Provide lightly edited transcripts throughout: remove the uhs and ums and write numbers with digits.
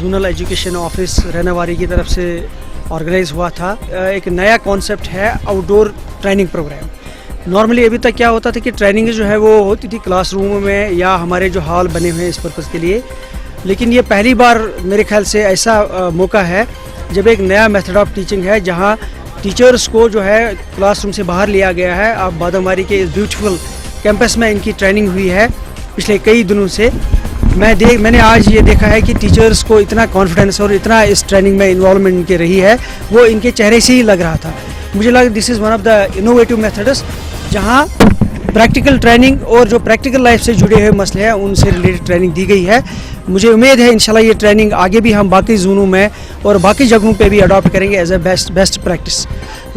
Zonal education office रहनावारी की तरफ से ऑर्गेनाइज हुआ था। एक नया कॉन्सेप्ट है आउटडोर ट्रेनिंग प्रोग्राम। नॉर्मली अभी तक क्या होता था कि ट्रेनिंग जो है वो होती थी क्लासरूम में या हमारे जो हॉल बने हुए हैं इस पर्पज़ के लिए, लेकिन ये पहली बार मेरे ख्याल से ऐसा मौका है जब एक नया मेथड ऑफ टीचिंग है जहाँ टीचर्स को जो है क्लासरूम से बाहर लिया गया है। अब बादामारी के इस ब्यूटीफुल कैंपस में इनकी ट्रेनिंग हुई है पिछले कई दिनों से। मैंने आज ये देखा है कि टीचर्स को इतना कॉन्फिडेंस और इतना इस ट्रेनिंग में इन्वॉल्वमेंट इनके रही है, वो इनके चेहरे से ही लग रहा था। मुझे लगा this is one of the innovative methods जहाँ प्रैक्टिकल ट्रेनिंग और जो प्रैक्टिकल लाइफ से जुड़े हुए मसले हैं उनसे रिलेटेड ट्रेनिंग दी गई है। मुझे उम्मीद है इंशाल्लाह ये ट्रेनिंग आगे भी हम बाकी जोनों में और बाकी जगहों पे भी अडॉप्ट करेंगे एज ए बेस्ट प्रैक्टिस।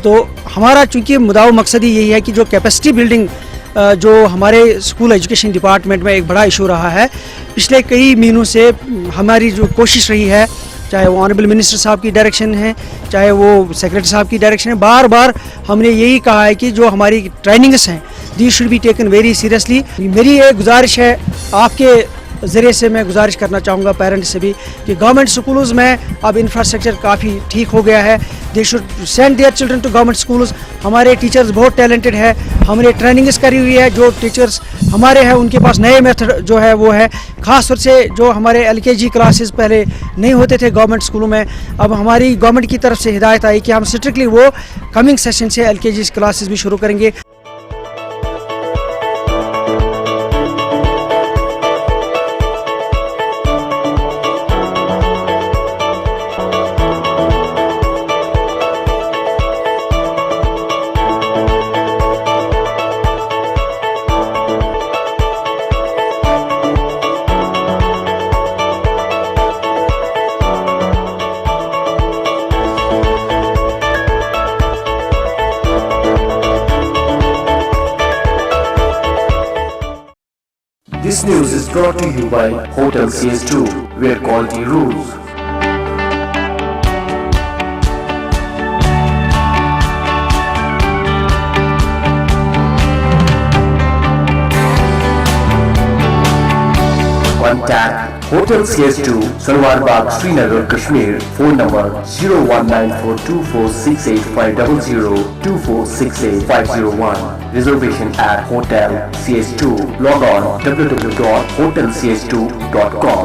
तो हमारा चूँकि मुद्दा मकसद ही यही है कि जो कैपेसिटी बिल्डिंग जो हमारे स्कूल एजुकेशन डिपार्टमेंट में एक बड़ा इशू रहा है पिछले कई महीनों से, हमारी जो कोशिश रही है, चाहे वो ऑनरेबल मिनिस्टर साहब की डायरेक्शन है, चाहे वो सेक्रेटरी साहब की डायरेक्शन है, बार बार हमने यही कहा है कि जो हमारी ट्रेनिंग्स हैं the should be taken very seriously. मेरी एक गुजारिश है, आपके ज़रिए से मैं गुजारिश करना चाहूँगा पेरेंट्स से भी कि गवर्नमेंट स्कूल्स में अब इंफ्रास्ट्रक्चर काफ़ी ठीक हो गया है। They should send their children to government schools. हमारे टीचर्स बहुत टैलेंटेड है, हमने ट्रेनिंग्स करी हुई है। जो टीचर्स हमारे हैं उनके पास नए मेथड जो है वो है, ख़ास तौर से जो हमारे LKG क्लासेस पहले नहीं होते थे गवर्नमेंट स्कूलों में, अब हमारी गवर्नमेंट की तरफ से हिदायत आई कि हम स्ट्रिक्टली वो कमिंग सेशन से LKG क्लासेस भी शुरू करेंगे। This news is brought to you by Hotel CS2, where quality rules. Contact Hotel CS2, Salwar Bagh, Srinagar, Kashmir. Phone number 0194246850 24685001. Reservation at Hotel CS2. Log on www.hotelcs2.com.